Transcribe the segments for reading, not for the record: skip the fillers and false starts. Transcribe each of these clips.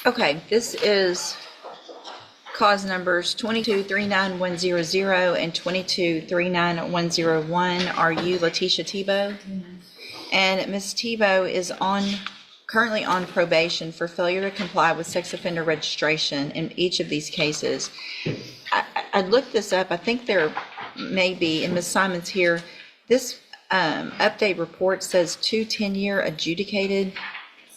Okay, this is cause numbers 22-39100 and 22-39101. Are you Leticia Tibo? And Ms. Tibo is currently on probation for failure to comply with sex offender registration in each of these cases. I looked this up. I think there may be, and Ms. Simon's here, this update report says 2 10-year adjudicated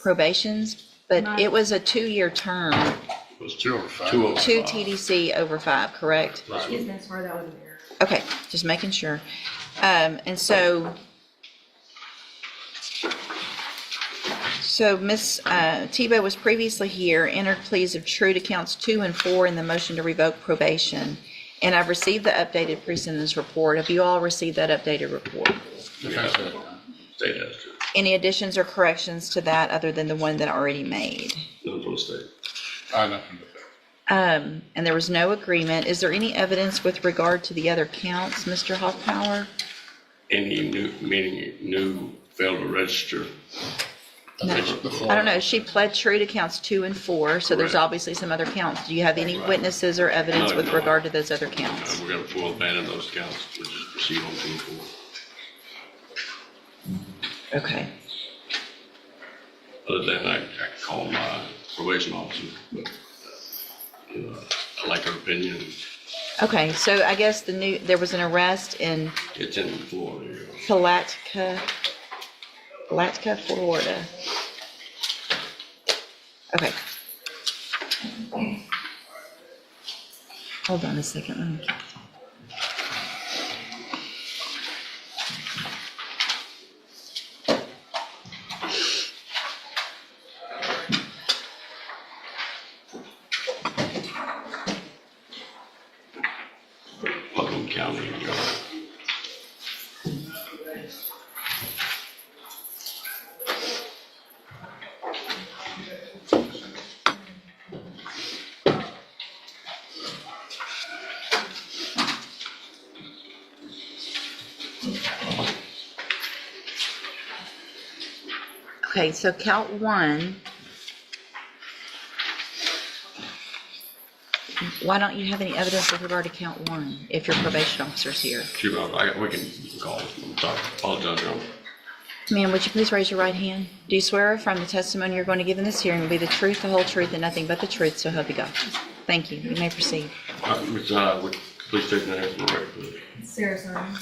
probations, but it was a 2-year term. It was 2 over 5. 2 TDC over 5, correct? Excuse me, sorry, that was an error. Okay, just making sure. And so Ms. Tibo was previously here, entered pleas of true to counts 2 and 4 in the motion to revoke probation. And I've received the updated pre-sentence report. Have you all received that updated report? State has to. Any additions or corrections to that other than the one that I already made? None from the state. Nothing but that. And there was no agreement. Is there any evidence with regard to the other counts, Mr. Hoffpower? Any new failed to register. No. I don't know. She pled true to counts 2 and 4, so there's Correct. obviously some other counts. Do you have any witnesses or evidence with No. regard to those other counts? We're going to full abandon those counts. We'll just proceed on 2 and 4. Okay. Other than I call my probation officer, but I like her opinion. Okay, so I guess there was an arrest in It's in Florida. Palatka, Florida. Okay. Hold on a second. Let me. Putnam County. Okay, so count 1. Why don't you have any evidence with regard to count 1 if your probation officer's here? Sure, we can call it. I'm sorry. Apologize, Your Honor. Ma'am, would you please raise your right hand? Do you swear or affirm the testimony you're going to give in this hearing will be the truth, the whole truth, and nothing but the truth, so help you God? Thank you. You may proceed. Ms. would you please take the name from the record, please? Sarah Simon.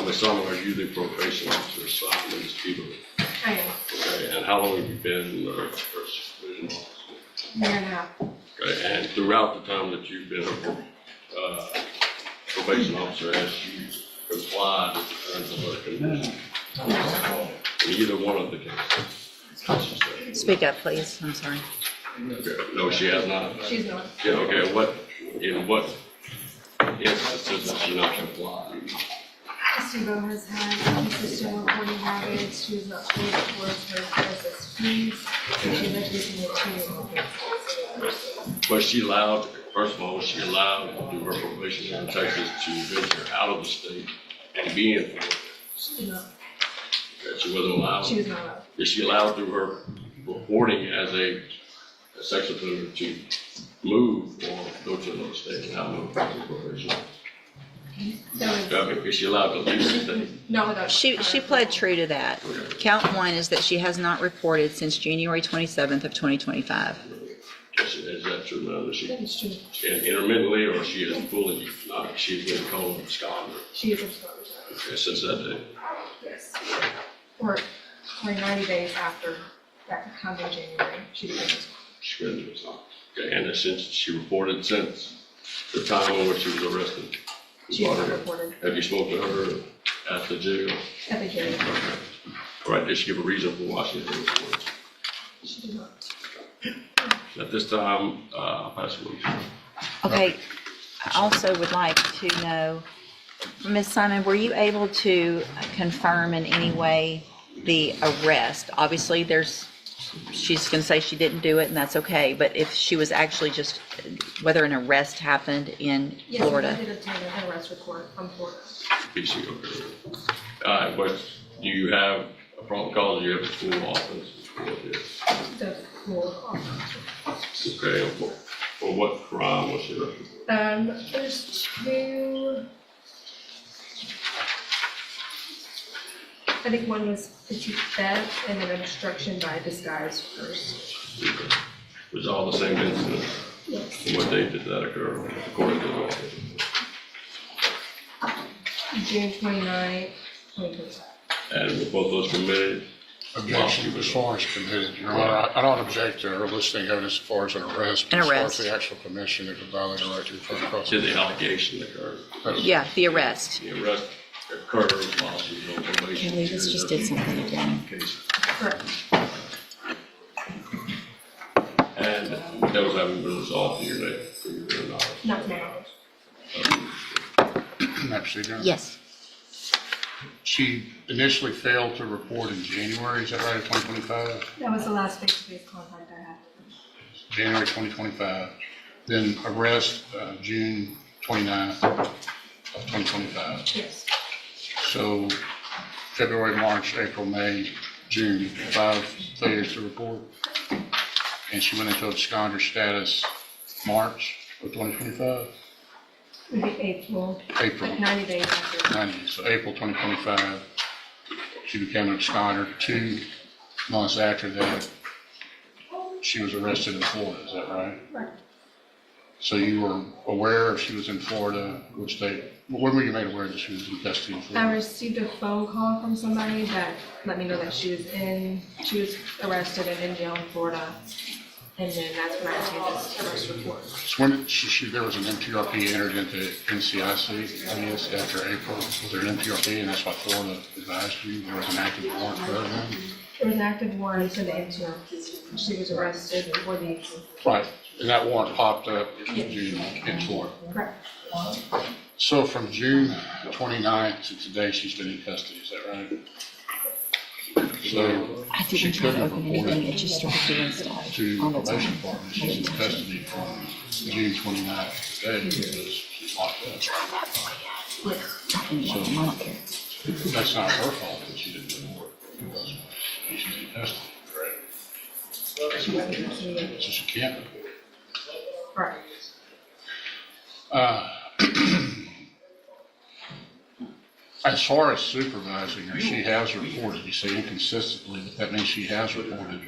I'm assuming are you the probation officer assigned to Ms. Tibo? I am. Okay, and how long have you been first supervision officer? Year and a half. Okay, and throughout the time that you've been a probation officer, has you complied with the terms of her condition? In either one of the cases? Speak up, please. I'm sorry. Okay, no, she has not. She's not. Yeah, okay, in what instances has she not complied? Tibo has had consistent reporting habits. She was not paid towards her processed fees. And she's actually committed 2 offenses. Was she allowed, first of all, was she allowed through her probation in Texas to venture out of the state and be in Florida? She did not. Okay, she wasn't allowed? She was not allowed. Is she allowed through her reporting as a sex offender to move or go to another state without no probation? Is she allowed to leave the state? No, without. She pled true to that. Count 1 is that she has not reported since January 27th of 2025. Is that true now? That That is true. intermittently, or she is fully not? She's been called absconder. She is absconder. Okay, since that day. Yes. Or 90 days after that comes in January, she became absconder. She's been absconder. Okay, and since she reported since the time on which she was arrested. She has not reported Have you spoken to her at the jail? at the hearing. Okay. All right. Did she give a reason for why she didn't report? She did not. At this time, I'll pass it on. Okay, I also would like to know, Ms. Simon, were you able to confirm in any way the arrest? Obviously, she's going to say she didn't do it, and that's okay, but if she was actually just, whether an arrest happened in Florida? Yes, I did obtain an arrest report from Florida. PC, okay. But do you have a problem cause? Do you have a full offense before this? The full Okay, for what crime was she arrested for? There's two. I think one was petite theft and then obstruction by disguise first. Okay. Was all the same incident? Yes. And what date did that occur, according to the law? June 29th, 2025. And were both those committed? Objection as far as committed, Your Honor. I don't object to her listing evidence as far as an arrest. But An as far arrest. as the actual commission, it could violate a right to refer to cross. Did the allegation occur? Yeah, the arrest. The arrest occurred while she was on probation. Kelly, this just did something again. Case. Correct. And those haven't been resolved to your knowledge? Not to my knowledge. Absolutely, Your Honor. Yes. She initially failed to report in January, is that right, of 2025? That was the last face-to-face contact I had. January 2025. Then arrest June 29th of 2025. Yes. So February, March, April, May, June, 5 failures to report. And she went into absconder status March of 2025? Would be April. April. Like 90 days after. 90, so April 2025, she became an absconder. 2 months after that, she was arrested in Florida, is that right? Right. So you were aware if she was in Florida, which state, when were you made aware that she was in custody in I Florida? received a phone call from somebody that let me know that she was arrested and in jail in Florida. And then that's when I received this arrest report. So when did there was an MTRP entered into NCIC, I guess, after April? Was there an MTRP and that's why Florida advised you there was an active warrant for her then? There was an active warrant for the interim. She was arrested for the. Right, and that warrant popped up in June in Florida. Correct. So from June 29th to today, she's been in custody, is that right? So I she didn't try to couldn't open report anything, it it just started doing stuff to on its probation own. department. She's in custody from June 29th to today because she's locked up. Anyway, I don't care. That's not her fault that she didn't report because she's in custody, correct? She was in custody. So she can't report. Right. As far as supervising her, she has reported, you say inconsistently, but that means she has reported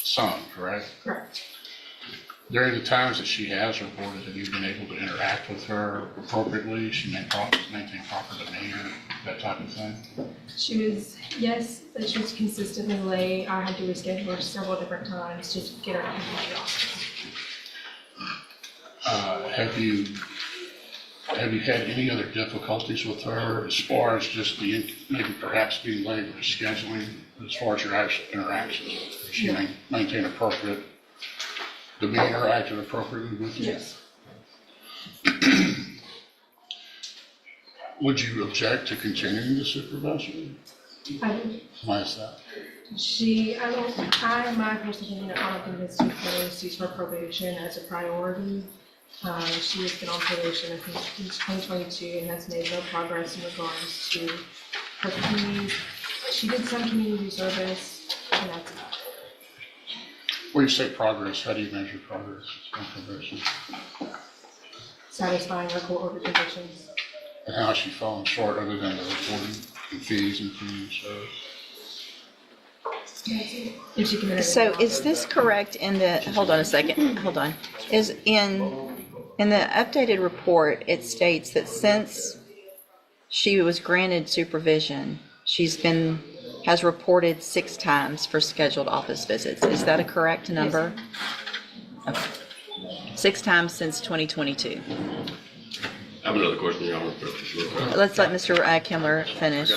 some, correct? Correct. During the times that she has reported, have you been able to interact with her appropriately? She maintain proper demeanor, that type of thing? She was, yes, but she was consistently late. I had to reschedule her several different times to get her into the office. Have you had any other difficulties with her as far as just maybe perhaps being late or scheduling, as far as your actual interactions? Does she maintain appropriate demeanor, acted appropriately with you? Yes. Would you object to continuing to supervise her? I would. Why is that? My personal opinion, I don't think it's too close. She's for probation as a priority. She has been on probation, I think, since 2022 and has made no progress in regards to her community. She did some community service, and that's about it. When you say progress, how do you measure progress on probation? Satisfying her court order conditions. And how has she fallen short other than the reporting and fees and community service? If she committed. So is this correct in the, hold on a second, hold on. Is in the updated report, it states that since she was granted supervision, has reported 6 times for scheduled office visits. Is that a correct number? Okay. 6 times since 2022. I have another question, Your Honor. Let's let Mr. Kimler finish.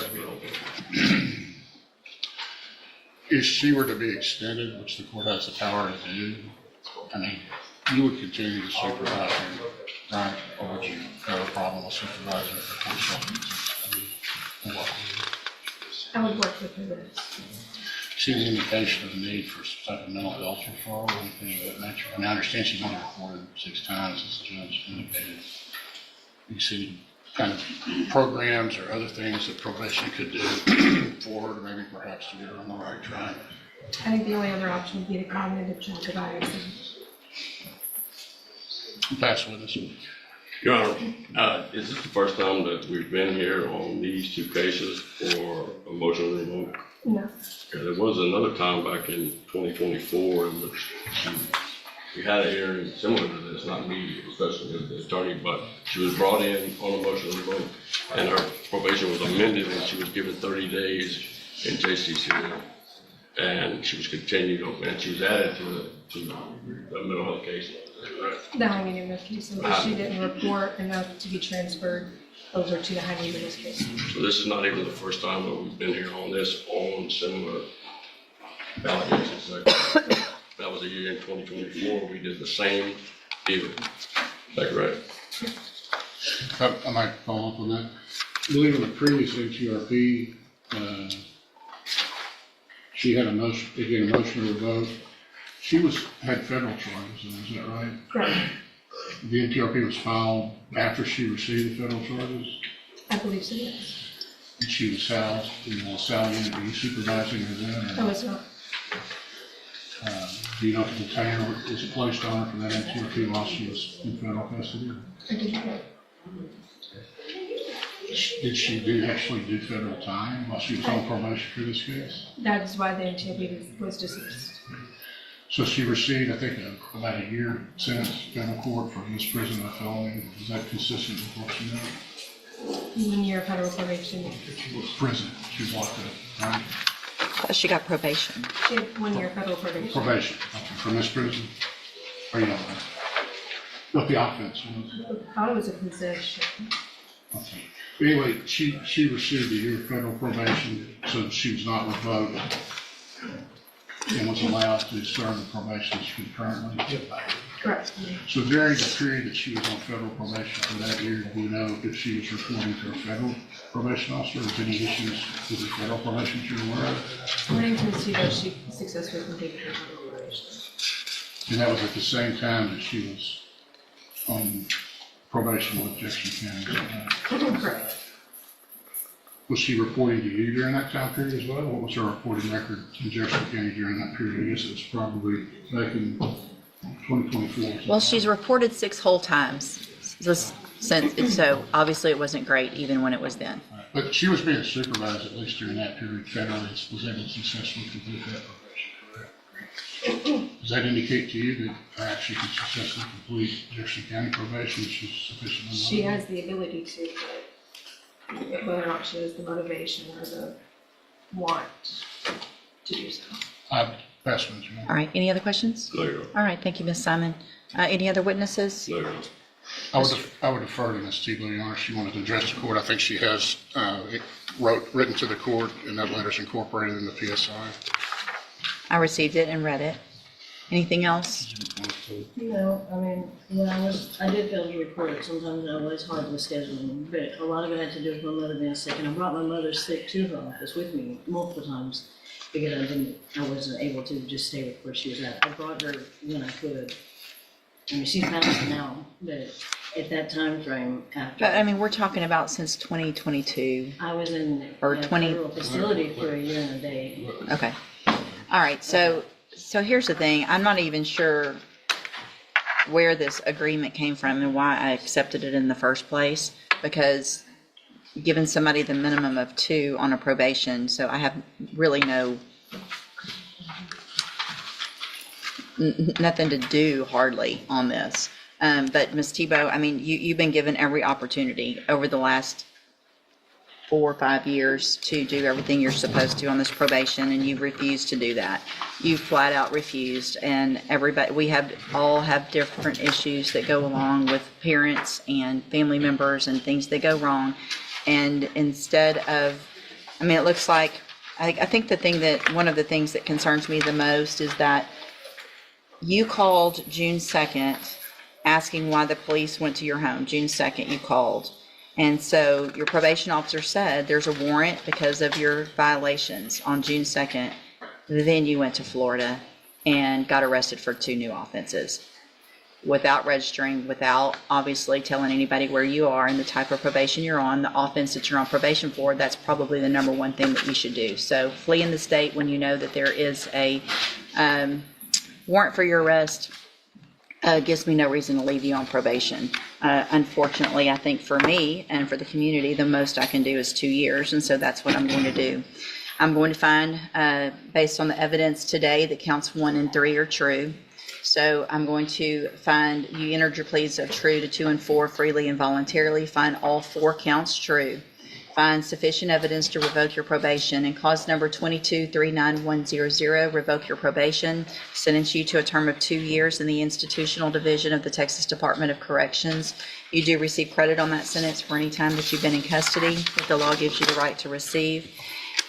If she were to be extended, which the court has the power to do, I mean, you would continue to supervise her, right? Or would you have a problem with supervising her for consulting? I would work with her this. See any indication of the need for some type of mental health referral or anything of that nature? I mean, I understand she's only reported 6 times, as the judge indicated. You see kind of programs or other things that probation could do for her to maybe perhaps to get her on the right track? I think the only other option would be the cognitive check of ISM. Pass witness. Your Honor, is this the first time that we've been here on these two cases for a motion to revoke? No, Okay, there was another time back in 2024 in which we had a hearing similar to this, not me, especially as the attorney, but she was brought in on a motion to revoke, and her probation was amended, and she was given 30 days in JCCL, and she was continued, and she was added to the mental health case. the high medium risk case, but she didn't report enough to be transferred over to the high medium risk case. So this is not even the first time that we've been here on this, on similar allegations. That was a year in 2024, we did the same deal. Is that correct? I might follow up on that. I believe in the previous HURP, she had a motion, again, a motion to revoke. She had federal charges, is that right? Correct. The NTRP was filed after she received the federal charges, I believe so, yes. and she was housed in the cell unit. Were you supervising her then? I was not. Do you know if the detainer was placed on her for that NTRP while she was in federal custody? I did not. Did she actually do federal time while she was on probation for this case? That is why the NTOB was dismissed. So she received, I think, about a year sentence in federal court for misprision of felony. Is that consistent with what you know? 1 year federal probation. Prison, she was locked up, right? She got probation. She had 1 year federal probation. Probation, okay, for misprision? Or you don't know? What the offense was? I thought it was a possession. Okay. Anyway, she received a year of federal probation, so she was not revoked and was allowed to serve the probation concurrently. Correct. So during the period that she was on federal probation for that year, do we know if she was reporting to a federal probation officer? Was any issues with the federal probation you're aware of? According to Ms. Tibo, she successfully completed her federal probation. And that was at the same time that she was on probation with Jefferson County. Correct. Was she reporting to you during that time period as well? What was her reporting record in Jefferson County during that period? I guess it was probably back in 2024. Well, she's reported 6 whole times so obviously it wasn't great even when it was then. But she was being supervised at least during that period federally, was able to successfully complete that probation, correct? Does that indicate to you that perhaps she could successfully complete Jefferson County probation if she's sufficiently motivated? She has the ability to, but whether or not she has the motivation or the want to do so. Pass one, Jim. All right, any other questions? No, Your Honor. All right, thank you, Ms. Simon. Any other witnesses? No, Your Honor. I would defer to Ms. Tibo, Your Honor, if she wanted to address the court. I think she has written to the court, and that letter's incorporated in the PSI. I received it and read it. Anything else? No, I mean, I did fail to report. Sometimes I was hard with scheduling, but a lot of it had to do with my mother being sick, and I brought my mother sick to her office with me multiple times because I wasn't able to just stay with where she was at. I brought her when I could. I mean, she's passed now, but at that time frame after. But I mean, we're talking about since 2022. I was in Or a 20 federal facility for a year and a day. Okay. All right, so here's the thing. I'm not even sure where this agreement came from and why I accepted it in the first place, because giving somebody the minimum of 2 on a probation, so I have really nothing to do hardly on this. But Ms. Tibo, I mean, you've been given every opportunity over the last 4 or 5 years to do everything you're supposed to on this probation, and you've refused to do that. You flat out refused, and everybody, we all have different issues that go along with parents and family members and things that go wrong. And instead of, I mean, it looks like, I think one of the things that concerns me the most is that you called June 2nd asking why the police went to your home. June 2nd you called. And so your probation officer said there's a warrant because of your violations on June 2nd. Then you went to Florida and got arrested for 2 new offenses without registering, without obviously telling anybody where you are and the type of probation you're on, the offense that you're on probation for. That's probably the number one thing that you should do. So flee in the state when you know that there is a warrant for your arrest. gives me no reason to leave you on probation. Unfortunately, I think for me and for the community, the most I can do is 2 years, and so that's what I'm going to do. I'm going to find, based on the evidence today, that counts 1 and 3 are true. So I'm going to find you entered your pleas of true to 2 and 4 freely and voluntarily, find all 4 counts true. Find sufficient evidence to revoke your probation, and cause number 2239100, revoke your probation, sentence you to a term of 2 years in the institutional division of the Texas Department of Corrections. You do receive credit on that sentence for any time that you've been in custody that the law gives you the right to receive.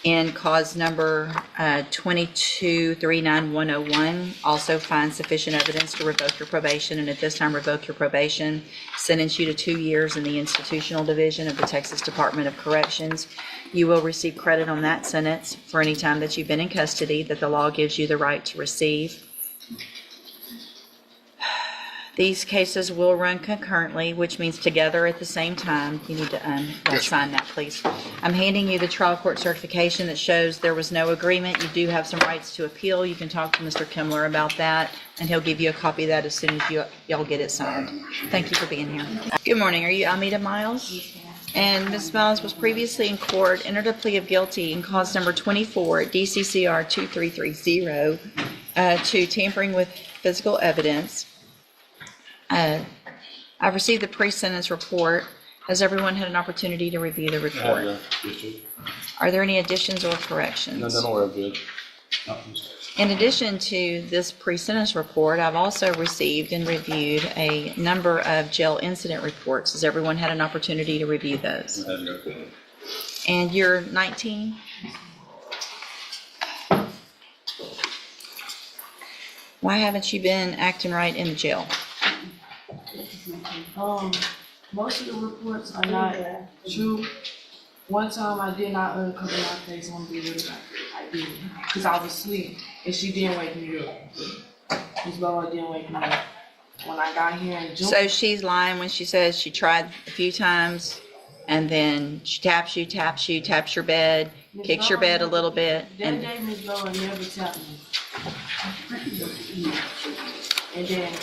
And cause number 2239101, also find sufficient evidence to revoke your probation, and at this time revoke your probation, sentence you to 2 years in the institutional division of the Texas Department of Corrections. You will receive credit on that sentence for any time that you've been in custody that the law gives you the right to receive. These cases will run concurrently, which means together at the same time. You need to sign that, please. I'm handing you the trial court certification that shows there was no agreement. You do have some rights to appeal. You can talk to Mr. Kimler about that, and he'll give you a copy of that as soon as y'all get it signed. Thank you for being here. Good morning. Are you Almeda Miles? And Ms. Miles was previously in court, entered a plea of guilty in cause number 24 DCCR 2330 to tampering with physical evidence. I've received the pre-sentence report. Has everyone had an opportunity to review the report? Are there any additions or corrections? None or good. In addition to this pre-sentence report, I've also received and reviewed a number of jail incident reports. Has everyone had an opportunity to review those? And you're 19? Why haven't you been acting right in the jail? Most of the reports are not true. One time I did not uncover my face on video. I did, because I was asleep, and she didn't wake me up. Ms. Bella didn't wake me up. When I got here in June. So she's lying when she says she tried a few times, and then she taps your bed, kicks your bed a little bit. That day, Ms. Bella never tapped me. And then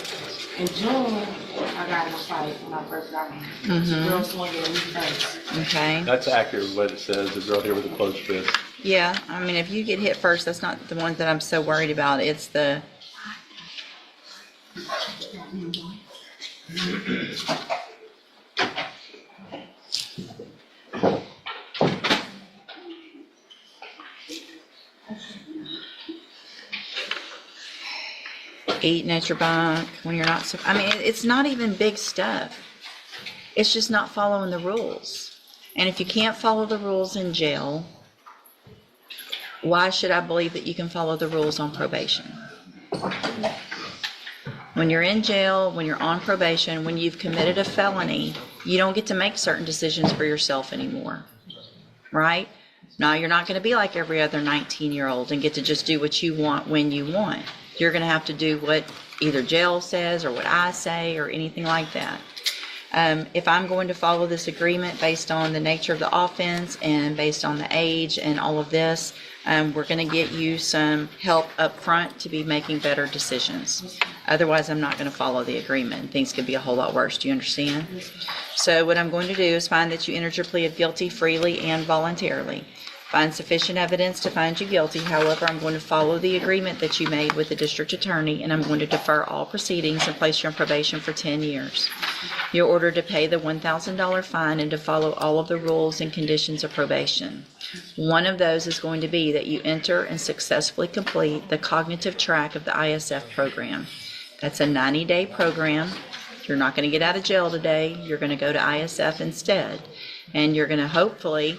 in June, I got in a fight when I first got here. The girl swung at me first. Okay. That's accurate what it says, the girl here with the closed fist. Yeah, I mean, if you get hit first, that's not the one that I'm so worried about. It's the... eating at your bunk when you're not, I mean, it's not even big stuff. It's just not following the rules. And if you can't follow the rules in jail, why should I believe that you can follow the rules on probation? When you're in jail, when you're on probation, when you've committed a felony, you don't get to make certain decisions for yourself anymore, right? Now, you're not going to be like every other 19-year-old and get to just do what you want when you want. You're going to have to do what either jail says or what I say or anything like that. If I'm going to follow this agreement based on the nature of the offense and based on the age and all of this, we're going to get you some help up front to be making better decisions. Otherwise, I'm not going to follow the agreement. Things could be a whole lot worse. Do you understand? So what I'm going to do is find that you entered your plea of guilty freely and voluntarily. Find sufficient evidence to find you guilty. However, I'm going to follow the agreement that you made with the district attorney, and I'm going to defer all proceedings and place you on probation for 10 years. You're ordered to pay the $1,000 fine and to follow all of the rules and conditions of probation. One of those is going to be that you enter and successfully complete the cognitive track of the ISF program. That's a 90-day program. You're not going to get out of jail today. You're going to go to ISF instead, and you're going to hopefully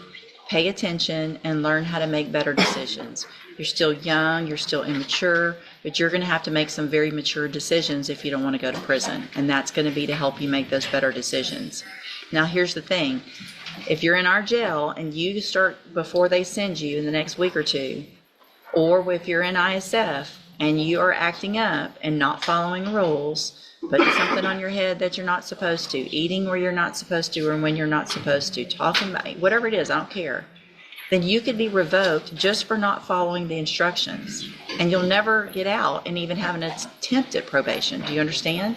pay attention and learn how to make better decisions. You're still young, you're still immature, but you're going to have to make some very mature decisions if you don't want to go to prison. And that's going to be to help you make those better decisions. Now, here's the thing. If you're in our jail and you start before they send you in the next week or two, or if you're in ISF and you are acting up and not following rules, putting something on your head that you're not supposed to, eating where you're not supposed to or when you're not supposed to, talking about whatever it is, I don't care, then you could be revoked just for not following the instructions. And you'll never get out and even have an attempt at probation. Do you understand?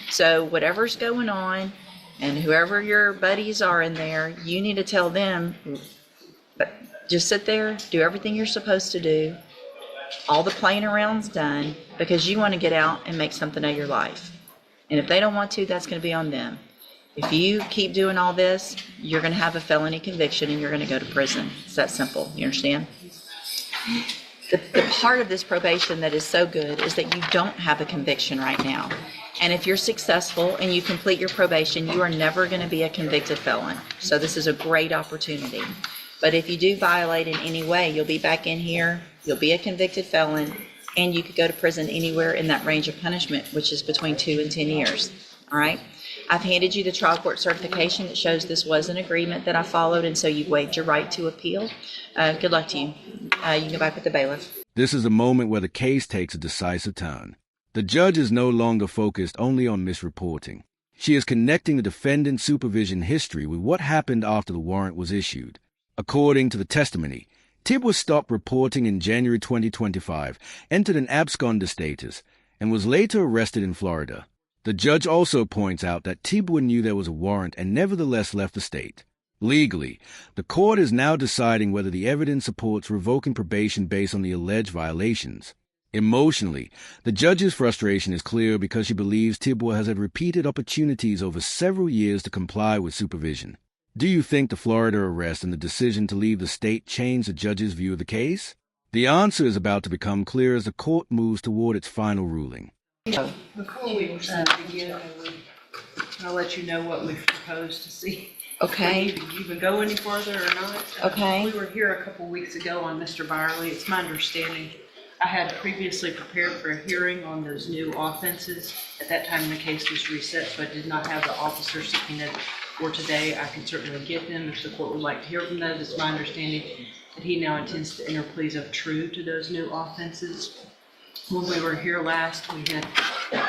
So whatever's going on and whoever your buddies are in there, you need to tell them, but just sit there, do everything you're supposed to do. All the playing around's done because you want to get out and make something of your life. And if they don't want to, that's going to be on them. If you keep doing all this, you're going to have a felony conviction and you're going to go to prison. It's that simple. You understand? The part of this probation that is so good is that you don't have a conviction right now. And if you're successful and you complete your probation, you are never going to be a convicted felon. So this is a great opportunity. But if you do violate in any way, you'll be back in here, you'll be a convicted felon, and you could go to prison anywhere in that range of punishment, which is between 2 and 10 years. All right? I've handed you the trial court certification that shows this was an agreement that I followed, and so you've waived your right to appeal. Good luck to you. You can go back with the bailiff. This is a moment where the case takes a decisive turn. The judge is no longer focused only on misreporting. She is connecting the defendant's supervision history with what happened after the warrant was issued. According to the testimony, Tibo stopped reporting in January 2025, entered an absconder status, and was later arrested in Florida. The judge also points out that Tibo knew there was a warrant and nevertheless left the state. Legally, the court is now deciding whether the evidence supports revoking probation based on the alleged violations. Emotionally, the judge's frustration is clear because she believes Tibo has had repeated opportunities over several years to comply with supervision. Do you think the Florida arrest and the decision to leave the state changed the judge's view of the case? The answer is about to become clear as the court moves toward its final ruling. Before we begin, I'll let you know what we've proposed to see. Okay. If you even go any further or not. Okay. We were here a couple weeks ago on Mr. Byerly. It's my understanding I had previously prepared for a hearing on those new offenses. At that time, the case was reset, so I did not have the officer subpoenaed for today. I can certainly get them if the court would like to hear from those. It's my understanding that he now intends to enter pleas of true to those new offenses. When we were here last, we had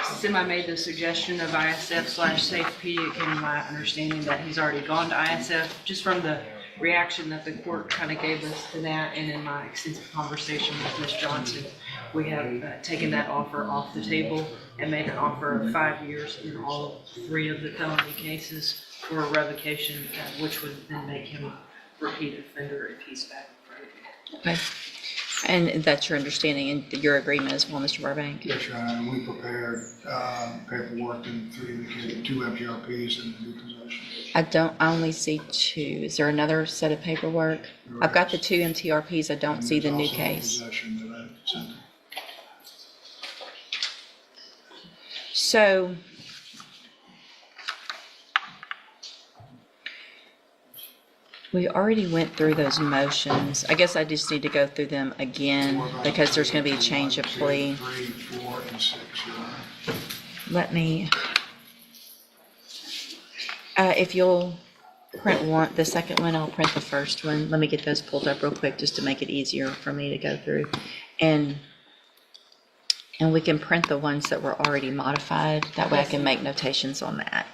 semi-made the suggestion of ISF/SafeP. Again, my understanding that he's already gone to ISF, just from the reaction that the court kind of gave us to that, and in my extensive conversation with Ms. Johnson, we have taken that offer off the table and made an offer of 5 years in all 3 of the felony cases for a revocation, which would then make him a repeat offender if he's back. Okay. And that's your understanding and your agreement as well, Mr. Burbank? Yes, Your Honor, and we prepared paperwork and 3 indicated 2 MTRPs and new possession. I only see 2. Is there another set of paperwork? I've got the 2 MTRPs. I don't see the new case. Possession that I sent. So, we already went through those motions. I guess I just need to go through them again because there's going to be a change of plea. 3, 4, and 6, Your Honor. Let me, if you'll print the second one, I'll print the first one. Let me get those pulled up real quick just to make it easier for me to go through. And we can print the ones that were already modified. That way I can make notations on that.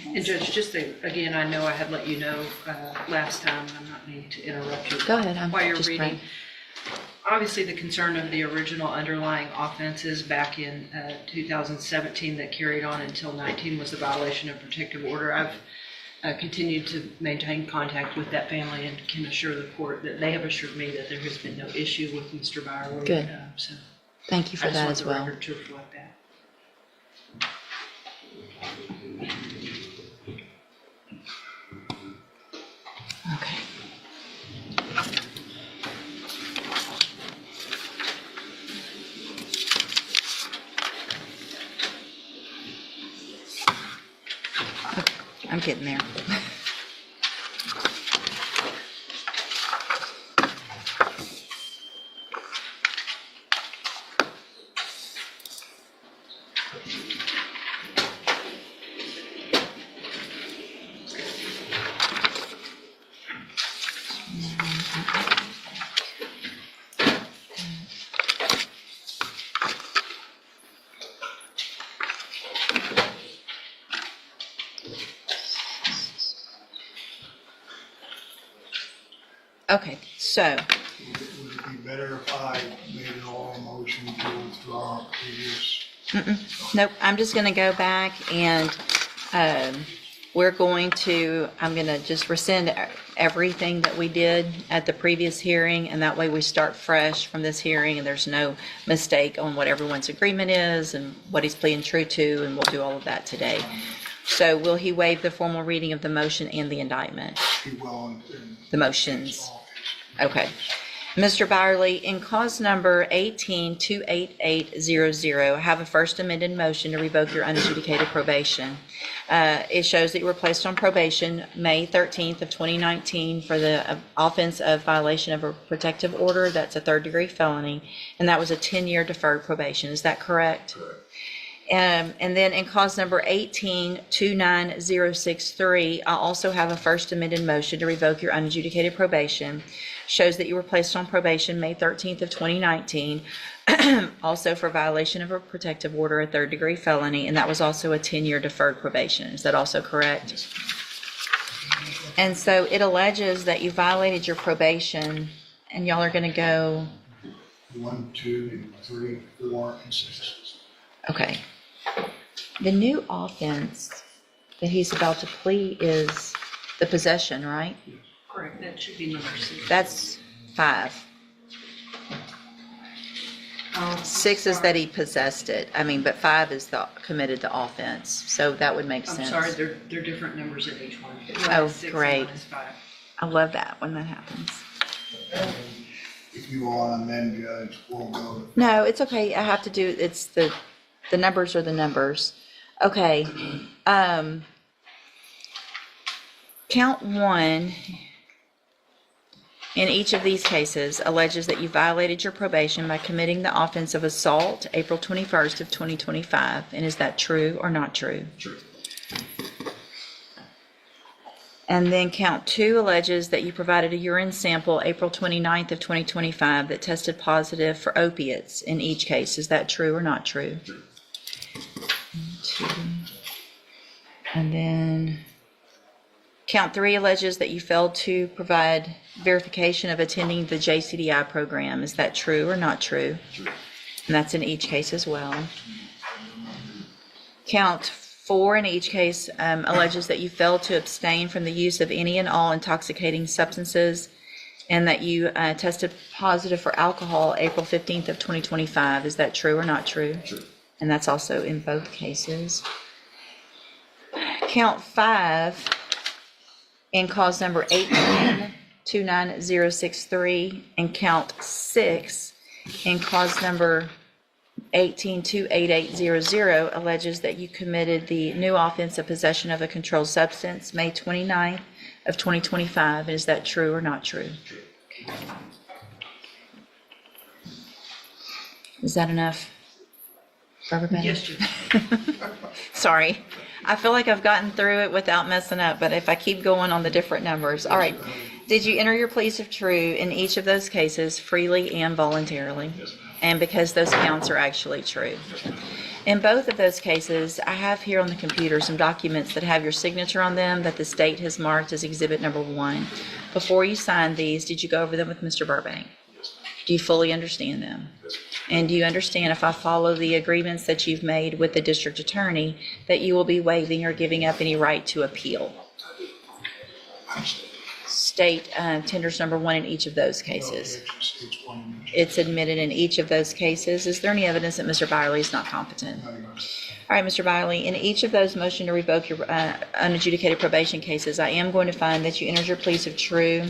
And Judge, just again, I know I had let you know last time, and I'm not meaning to interrupt you. Go ahead, While you're just reading, print. obviously the concern of the original underlying offenses back in 2017 that carried on until 19 was the violation of protective order. I've continued to maintain contact with that family and can assure the court that they have assured me that there has been no issue with Mr. Byerly. Good. So Thank you for that as I just well. want the record to reflect that. Okay. I'm getting there. Okay, so Would it be better if I made an oral motion to withdraw previous? Nope, I'm just going to go back and I'm going to just rescind everything that we did at the previous hearing, and that way we start fresh from this hearing, and there's no mistake on what everyone's agreement is and what he's pleading true to, and we'll do all of that today. So will he waive the formal reading of the motion and the indictment? He will, The motions. Okay. Mr. Byerly, in cause number 18-28800, I have a first amended motion to revoke your unadjudicated probation. It shows that you were placed on probation May 13th of 2019 for the offense of violation of a protective order. That's a third-degree felony, and that was a 10-year deferred probation. Is that correct? Correct. And then in cause number 18-29063, I also have a first amended motion to revoke your unadjudicated probation. Shows that you were placed on probation May 13th of 2019, also for violation of a protective order, a third-degree felony, and that was also a 10-year deferred probation. Is that also correct? And so it alleges that you violated your probation, and y'all are going to go 1, 2, 3, 4, and 6. Okay. The new offense that he's about to plead is the possession, right? Correct, that should be number 6. That's 5. Oh, 6 is that he possessed it. But 5 is committed the offense. So that would make I'm sense. sorry, they're different numbers in each one. Oh, One is 6 and great. one is 5. I love that when that happens. If you want to amend, Judge, we'll go. No, it's okay. I have to do, it's the numbers are the numbers. Okay. Count 1 in each of these cases alleges that you violated your probation by committing the offense of assault April 21st of 2025. And is that true or not true? True. And then count 2 alleges that you provided a urine sample April 29th of 2025 that tested positive for opiates in each case. Is that true or not true? True. 2. And then count 3 alleges that you failed to provide verification of attending the JCDI program. Is that true or not true? True. And that's in each case as well. Count 4 in each case alleges that you failed to abstain from the use of any and all intoxicating substances, and that you tested positive for alcohol April 15th of 2025. Is that true or not true? True. And that's also in both cases. Count 5 in cause number 18-29063, and count 6 in cause number 18-28800 alleges that you committed the new offense of possession of a controlled substance May 29th of 2025. Is that true or not true? True. Is that enough for everybody? Yes, Judge. Sorry. I feel like I've gotten through it without messing up, but if I keep going on the different numbers. All right. Did you enter your pleas of true in each of those cases freely and voluntarily? Yes, ma'am. And because those counts are actually true. In both of those cases, I have here on the computer some documents that have your signature on them that the state has marked as exhibit number 1. Before you signed these, did you go over them with Mr. Burbank? Yes, ma'am. Do you fully understand them? Yes, ma'am. And do you understand, if I follow the agreements that you've made with the district attorney, that you will be waiving or giving up any right to appeal? State tenders number 1 in each of those cases. It's admitted in each of those cases. Is there any evidence that Mr. Byerly is not competent? All right, Mr. Byerly, in each of those motion to revoke your unadjudicated probation cases, I am going to find that you entered your pleas of true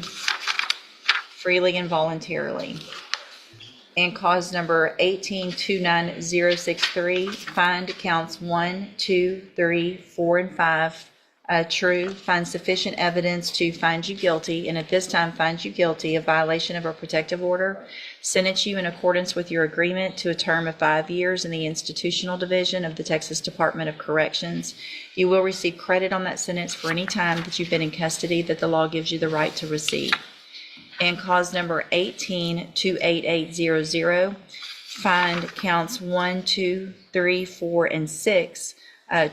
freely and voluntarily. And cause number 18-29063, find counts 1, 2, 3, 4, and 5 true, find sufficient evidence to find you guilty, and at this time find you guilty of violation of a protective order, sentence you in accordance with your agreement to a term of 5 years in the institutional division of the Texas Department of Corrections. You will receive credit on that sentence for any time that you've been in custody that the law gives you the right to receive. And cause number 18-28800, find counts 1, 2, 3, 4, and 6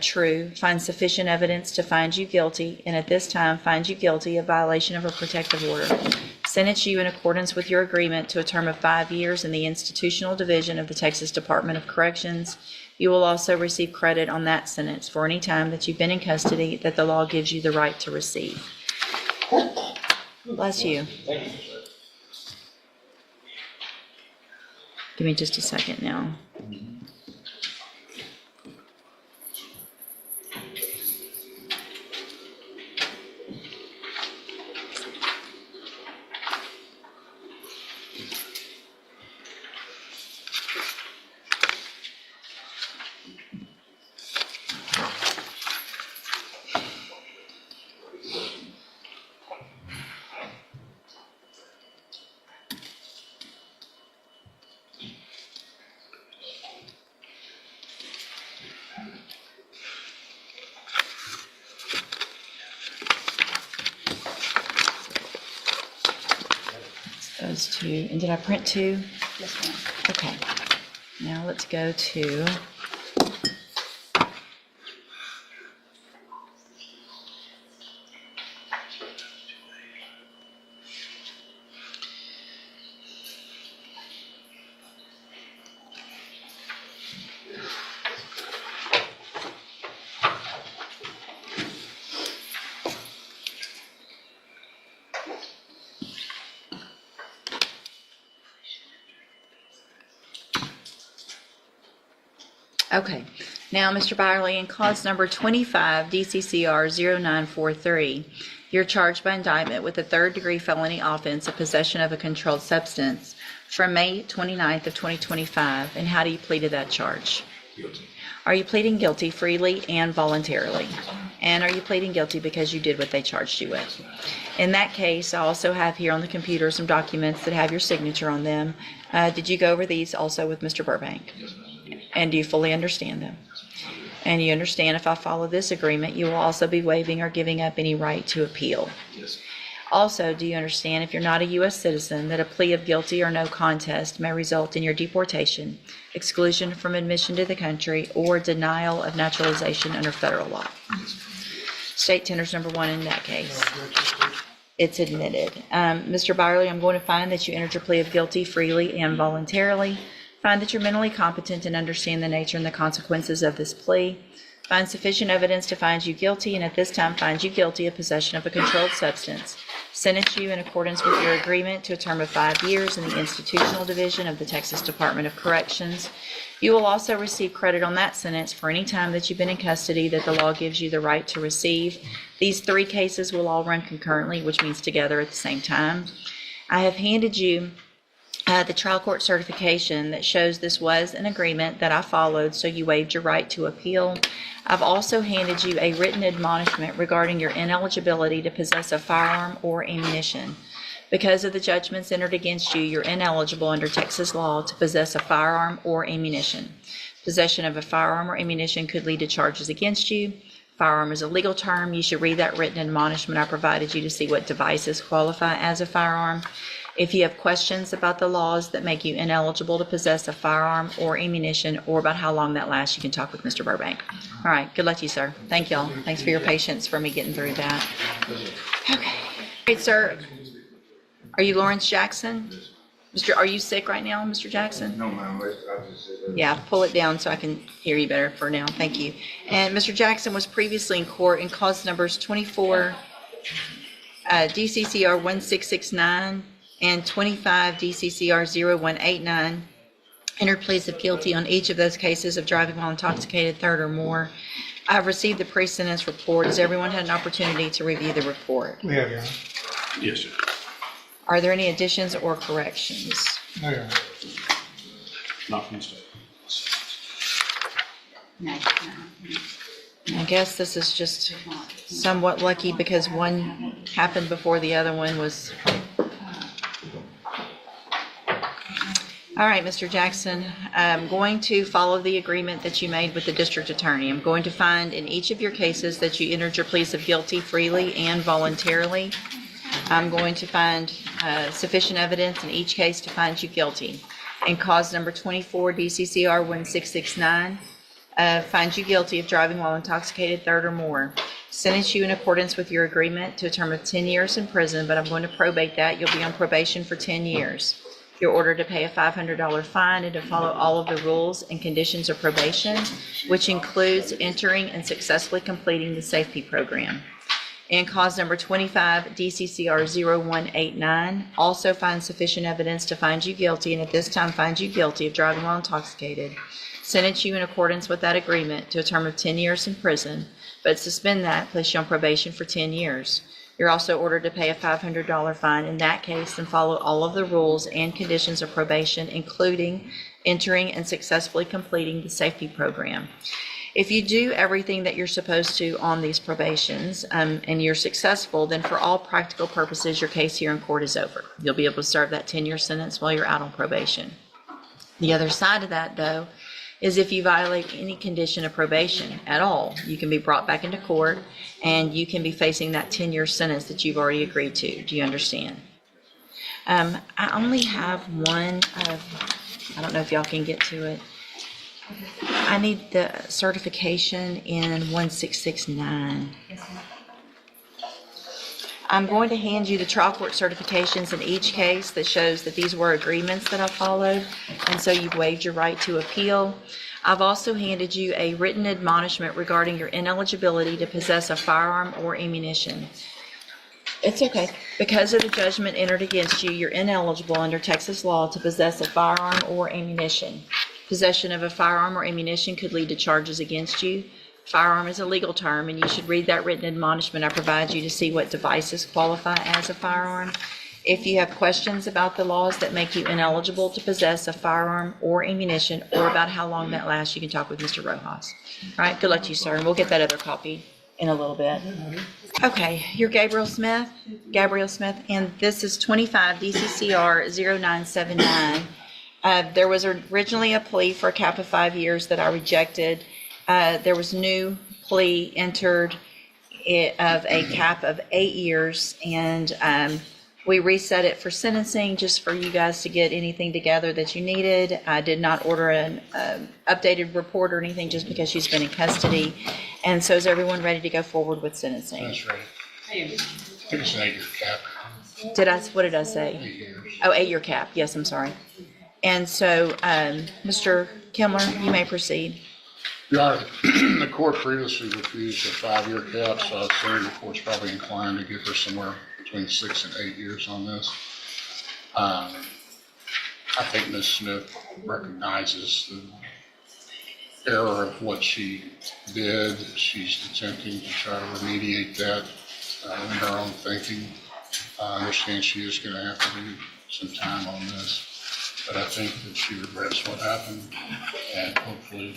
true, find sufficient evidence to find you guilty, and at this time find you guilty of violation of a protective order, sentence you in accordance with your agreement to a term of 5 years in the institutional division of the Texas Department of Corrections. You will also receive credit on that sentence for any time that you've been in custody that the law gives you the right to receive. Bless you. Give me just a second now. Those two, and did I print two? Yes, ma'am. Okay, now let's go to okay, now, Mr. Byerly, in cause number 25 DCCR 0943, you're charged by indictment with a third-degree felony offense of possession of a controlled substance from May 29th of 2025. And how do you plead to that charge? Guilty. Are you pleading guilty freely and voluntarily? And are you pleading guilty because you did what they charged you with? In that case, I also have here on the computer some documents that have your signature on them. Did you go over these also with Mr. Burbank? Yes, ma'am. And do you fully understand them? And you understand if I follow this agreement, you will also be waiving or giving up any right to appeal. Yes. Also, do you understand if you're not a U.S. citizen that a plea of guilty or no contest may result in your deportation, exclusion from admission to the country, or denial of naturalization under federal law? State tender's number one in that case. It's admitted. Mr. Byerly, I'm going to find that you entered your plea of guilty freely and voluntarily. Find that you're mentally competent and understand the nature and the consequences of this plea. Find sufficient evidence to find you guilty, and at this time find you guilty of possession of a controlled substance. Sentence you in accordance with your agreement to a term of 5 years in the Institutional Division of the Texas Department of Corrections. You will also receive credit on that sentence for any time that you've been in custody that the law gives you the right to receive. These 3 cases will all run concurrently, which means together at the same time. I have handed you the trial court certification that shows this was an agreement that I followed, so you waived your right to appeal. I've also handed you a written admonishment regarding your ineligibility to possess a firearm or ammunition. Because of the judgments entered against you, you're ineligible under Texas law to possess a firearm or ammunition. Possession of a firearm or ammunition could lead to charges against you. Firearm is a legal term. You should read that written admonishment I provided you to see what devices qualify as a firearm. If you have questions about the laws that make you ineligible to possess a firearm or ammunition, or about how long that lasts, you can talk with Mr. Burbank. All right, good luck to you, sir. Thank y'all. Thanks for your patience for me getting through that. Okay. All right, sir. Are you Lawrence Jackson? Are you sick right now, Mr. Jackson? No, ma'am, I just said that. Yeah, pull it down so I can hear you better for now. Thank you. And Mr. Jackson was previously in court in cause numbers 24 DCCR 1669 and 25 DCCR 0189. Entered pleas of guilty on each of those cases of driving while intoxicated, third or more. I've received the pre-sentence report. Has everyone had an opportunity to review the report? We have, Your Honor. Yes, sir. Are there any additions or corrections? No, Your Honor. Not from the state. No, I guess this is just somewhat lucky because one happened before the other one was. All right, Mr. Jackson, I'm going to follow the agreement that you made with the district attorney. I'm going to find in each of your cases that you entered your pleas of guilty freely and voluntarily. I'm going to find sufficient evidence in each case to find you guilty. In cause number 24 DCCR 1669, find you guilty of driving while intoxicated, third or more. Sentence you in accordance with your agreement to a term of 10 years in prison, but I'm going to probate that. You'll be on probation for 10 years. You're ordered to pay a $500 fine and to follow all of the rules and conditions of probation, which includes entering and successfully completing the safety program. And cause number 25, DCCR 0189, also finds sufficient evidence to find you guilty, and at this time finds you guilty of driving while intoxicated. Sentence you in accordance with that agreement to a term of 10 years in prison, but suspend that, place you on probation for 10 years. You're also ordered to pay a $500 fine in that case and follow all of the rules and conditions of probation, including entering and successfully completing the safety program. If you do everything that you're supposed to on these probations and you're successful, then for all practical purposes, your case here in court is over. You'll be able to serve that 10-year sentence while you're out on probation. The other side of that, though, is if you violate any condition of probation at all, you can be brought back into court and you can be facing that 10-year sentence that you've already agreed to. Do you understand? I only have one of, I don't know if y'all can get to it. I need the certification in 1669. I'm going to hand you the trial court certifications in each case that shows that these were agreements that I followed, and so you've waived your right to appeal. I've also handed you a written admonishment regarding your ineligibility to possess a firearm or ammunition. It's okay. Because of the judgment entered against you, you're ineligible under Texas law to possess a firearm or ammunition. Possession of a firearm or ammunition could lead to charges against you. Firearm is a legal term, and you should read that written admonishment I provide you to see what devices qualify as a firearm. If you have questions about the laws that make you ineligible to possess a firearm or ammunition, or about how long that lasts, you can talk with Mr. Rojas. All right, good luck to you, sir, and we'll get that other copy in a little bit. Okay, you're Gabriel Smith, and this is 25 DCCR 0979. There was originally a plea for a cap of 5 years that I rejected. There was new plea entered of a cap of 8 years, and we reset it for sentencing just for you guys to get anything together that you needed. I did not order an updated report or anything just because she's been in custody. And so is everyone ready to go forward with sentencing? That's right. I think it's an 8-year cap. What did I say? 8 years. Oh, 8-year cap. Yes, I'm sorry. And so, Mr. Kimler, you may proceed. Your Honor, the court previously refused a 5-year cap, so I'd say the court's probably inclined to give her somewhere between 6 and 8 years on this. I think Ms. Smith recognizes the error of what she did. She's attempting to try to remediate that in her own thinking. I understand she is going to have to do some time on this, but I think that she regrets what happened and hopefully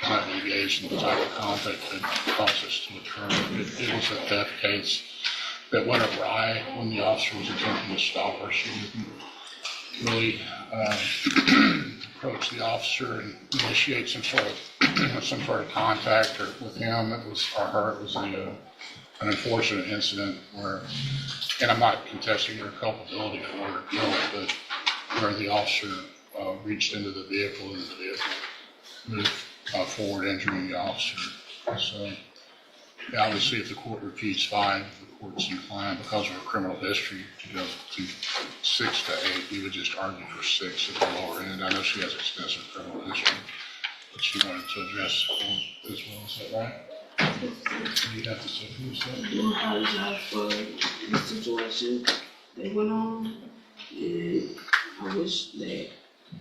not engaged in the type of conduct that caused this to occur. It was a theft case that went awry when the officer was attempting to stop her. She didn't really approach the officer and initiate some sort of contact with him. It was an unfortunate incident where, and I'm not contesting her culpability for her guilt, but where the officer reached into the vehicle and the vehicle moved forward, injuring the officer. So obviously, if the court repeats 5, the court's inclined because of her criminal history to go to 6 to 8. We would just argue for 6 at the lower end. I know she has extensive criminal history, but she wanted to address the court as well. Is that right? What do you have to say for yourself? I do apologize for the situation that went on, and I wish that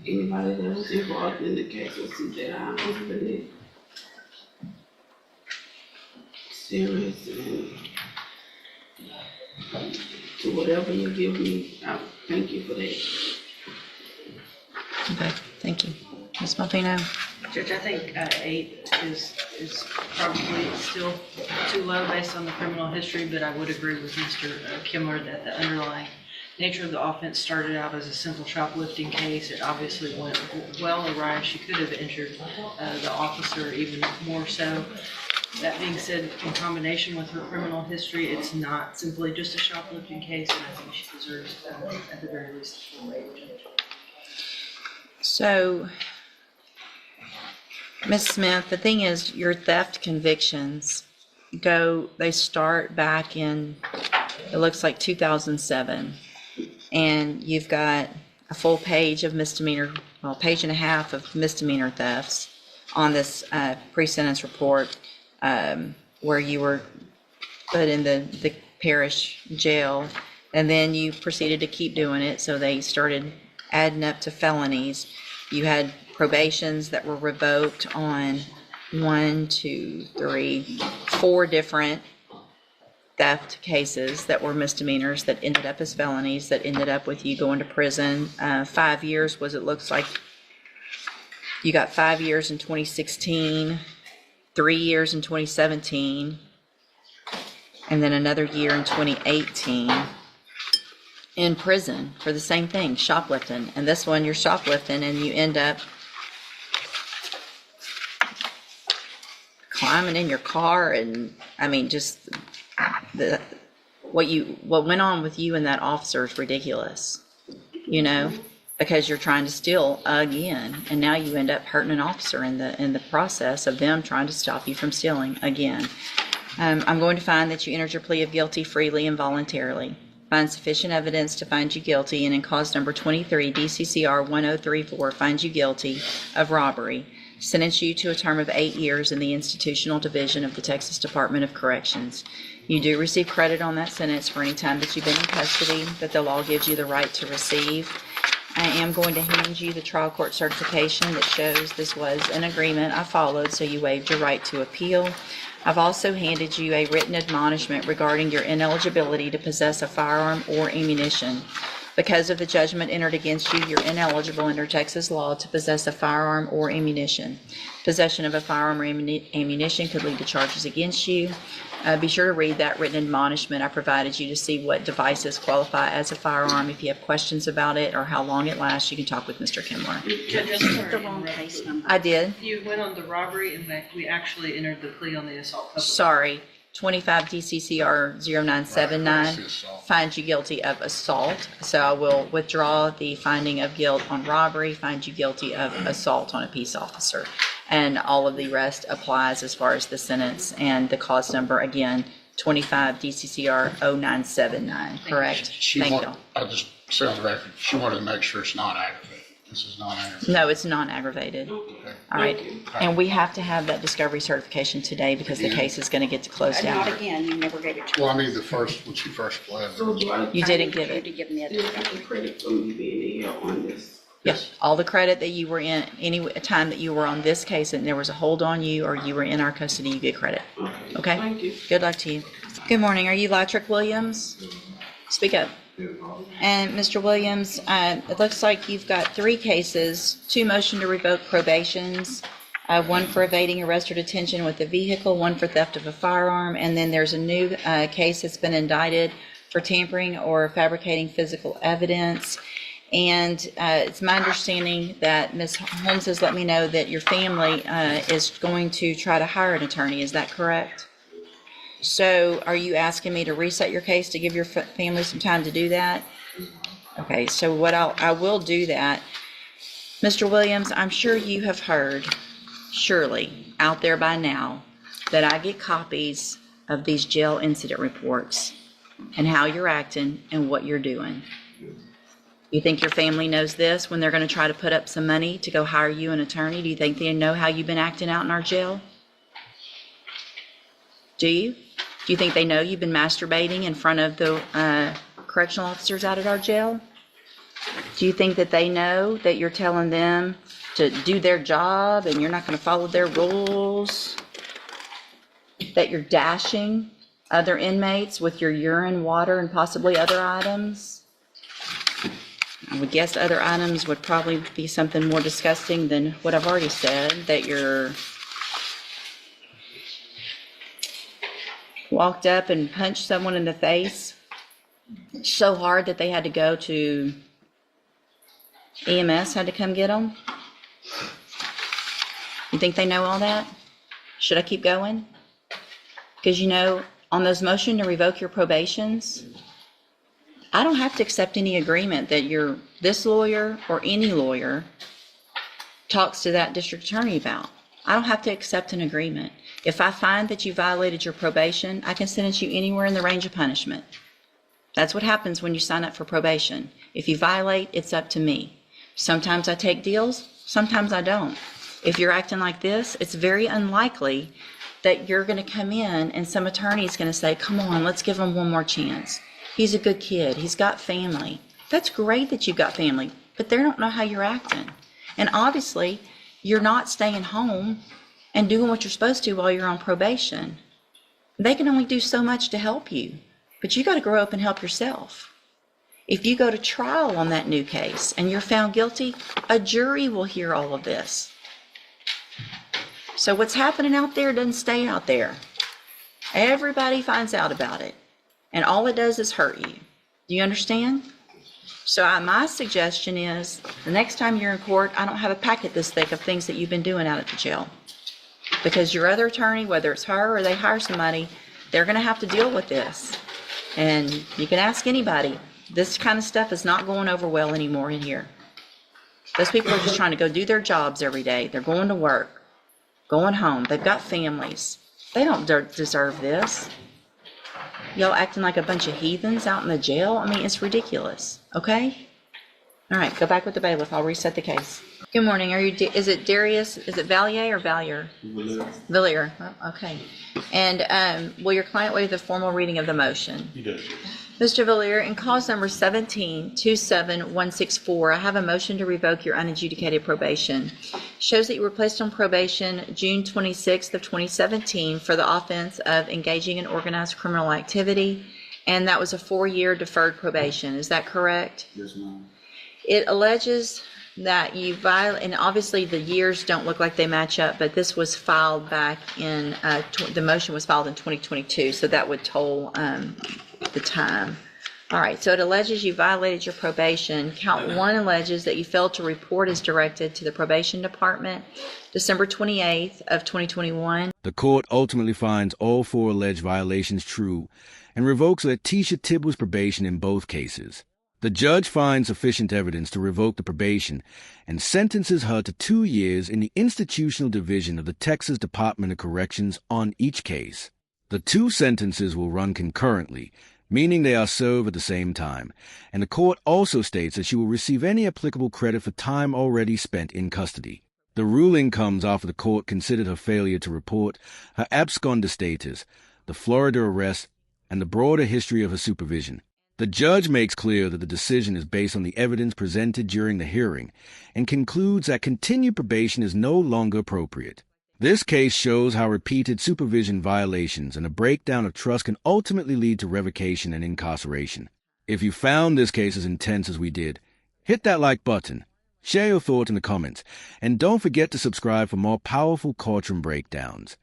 anybody that was involved in the case would see that I'm really serious, and to whatever you give me, I thank you for that. Okay, thank you. Ms. Malvino? Judge, I think 8 is probably still too low based on the criminal history, but I would agree with Mr. Kimler that the underlying nature of the offense started out as a simple shoplifting case. It obviously went well awry. She could have injured the officer even more so. That being said, in combination with her criminal history, it's not simply just a shoplifting case, and I think she deserves, at the very least, a full wage. So, Ms. Smith, the thing is, your theft convictions they start back in, it looks like 2007. and you've got a full page of misdemeanor, well, page and a half of misdemeanor thefts on this pre-sentence report, where you were put in the parish jail, and then you proceeded to keep doing it, so they started adding up to felonies. You had probations that were revoked on 4 different theft cases that were misdemeanors that ended up as felonies, that ended up with you going to prison. 5 years was, it looks like you got 5 years in 2016, 3 years in 2017, and then another year in 2018 in prison for the same thing, shoplifting. And this one, you're shoplifting and you end up climbing in your car, and I mean, just what went on with you and that officer is ridiculous, you know, because you're trying to steal again, and now you end up hurting an officer in the process of them trying to stop you from stealing again. I'm going to find that you entered your plea of guilty freely and voluntarily. Find sufficient evidence to find you guilty, and in cause number 23, DCCR 1034, find you guilty of robbery. Sentence you to a term of 8 years in the institutional division of the Texas Department of Corrections. You do receive credit on that sentence for any time that you've been in custody that the law gives you the right to receive. I am going to hand you the trial court certification that shows this was an agreement I followed, so you waived your right to appeal. I've also handed you a written admonishment regarding your ineligibility to possess a firearm or ammunition. Because of the judgment entered against you, you're ineligible under Texas law to possess a firearm or ammunition. Possession of a firearm or ammunition could lead to charges against you. Be sure to read that written admonishment I provided you to see what devices qualify as a firearm. If you have questions about it or how long it lasts, you can talk with Mr. Kimler. The wrong case number. I did. You went on the robbery, and we actually entered the plea on the assault. Sorry. 25 DCCR 0979 finds you guilty of assault. So I will withdraw the finding of guilt on robbery, find you guilty of assault on a peace officer. And all of the rest applies as far as the sentence and the cause number, again, 25 DCCR 0979, correct? Thank you. I'll just say on the record, she wanted to make sure it's not aggravated. This is not aggravated. No, it's non-aggravated. Okay. All right. And we have to have that discovery certification today because the case is going to get to close Not down. again, you never gave it to me. Well, I mean, when she first pled. You didn't give You it. to give me You a got the credit for me being in here on this. Yes. All the credit that you were in, any time that you were on this case and there was a hold on you or you were in our custody, you get credit. Okay? Thank you. Good luck to you. Good morning. Are you Latrick Williams? Speak up. And Mr. Williams, it looks like you've got 3 cases, 2 motion to revoke probations, 1 for evading arrest or detention with a vehicle, 1 for theft of a firearm, and then there's a new case that's been indicted for tampering or fabricating physical evidence. And it's my understanding that Ms. Holmes has let me know that your family is going to try to hire an attorney. Is that correct? So are you asking me to reset your case to give your family some time to do that? Okay, so what I will do that. Mr. Williams, I'm sure you have heard, surely, out there by now, that I get copies of these jail incident reports and how you're acting and what you're doing. You think your family knows this when they're going to try to put up some money to go hire you an attorney? Do you think they know how you've been acting out in our jail? Do you? Do you think they know you've been masturbating in front of the correctional officers out at our jail? Do you think that they know that you're telling them to do their job and you're not going to follow their rules? That you're dashing other inmates with your urine, water, and possibly other items? I would guess other items would probably be something more disgusting than what I've already said, that you're walked up and punched someone in the face so hard that they had to go to EMS, had to come get them. You think they know all that? Should I keep going? Because, you know, on those motion to revoke your probations, I don't have to accept any agreement that this lawyer or any lawyer talks to that district attorney about. I don't have to accept an agreement. If I find that you violated your probation, I can sentence you anywhere in the range of punishment. That's what happens when you sign up for probation. If you violate, it's up to me. Sometimes I take deals, sometimes I don't. If you're acting like this, it's very unlikely that you're going to come in and some attorney is going to say, come on, let's give him one more chance. He's a good kid. He's got family. That's great that you've got family, but they don't know how you're acting. And obviously, you're not staying home and doing what you're supposed to while you're on probation. They can only do so much to help you, but you got to grow up and help yourself. If you go to trial on that new case and you're found guilty, a jury will hear all of this. So what's happening out there doesn't stay out there. Everybody finds out about it, and all it does is hurt you. Do you understand? So my suggestion is, the next time you're in court, I don't have a packet this thick of things that you've been doing out at the jail. Because your other attorney, whether it's her or they hire somebody, they're going to have to deal with this. And you can ask anybody. This kind of stuff is not going over well anymore in here. Those people are just trying to go do their jobs every day. They're going to work, going home. They've got families. They don't deserve this. Y'all acting like a bunch of heathens out in the jail? I mean, it's ridiculous, okay? All right, go back with the bailiff. I'll reset the case. Good morning. Is it Darius? Is it Valier or Valier? Villier. Oh, okay. And will your client waive the formal reading of the motion? He does. Mr. Villier, in cause number 17-27164, I have a motion to revoke your unadjudicated probation. Shows that you were placed on probation June 26th of 2017 for the offense of engaging in organized criminal activity, and that was a 4-year deferred probation. Is that correct? Yes, ma'am. It alleges that you violate, and obviously the years don't look like they match up, but this was filed back in, the motion was filed in 2022, so that would toll the time. All right, so it alleges you violated your probation. Count 1 alleges that you failed to report as directed to the probation department December 28th of 2021. The court ultimately finds all 4 alleged violations true and revokes Leticia Tibo's probation in both cases. The judge finds sufficient evidence to revoke the probation and sentences her to 2 years in the institutional division of the Texas Department of Corrections on each case. The 2 sentences will run concurrently, meaning they are served at the same time, and the court also states that she will receive any applicable credit for time already spent in custody. The ruling comes after the court considered her failure to report, her absconder status, the Florida arrest, and the broader history of her supervision. The judge makes clear that the decision is based on the evidence presented during the hearing and concludes that continued probation is no longer appropriate. This case shows how repeated supervision violations and a breakdown of trust can ultimately lead to revocation and incarceration. If you found this case as intense as we did, hit that like button, share your thoughts in the comments, and don't forget to subscribe for more powerful courtroom breakdowns.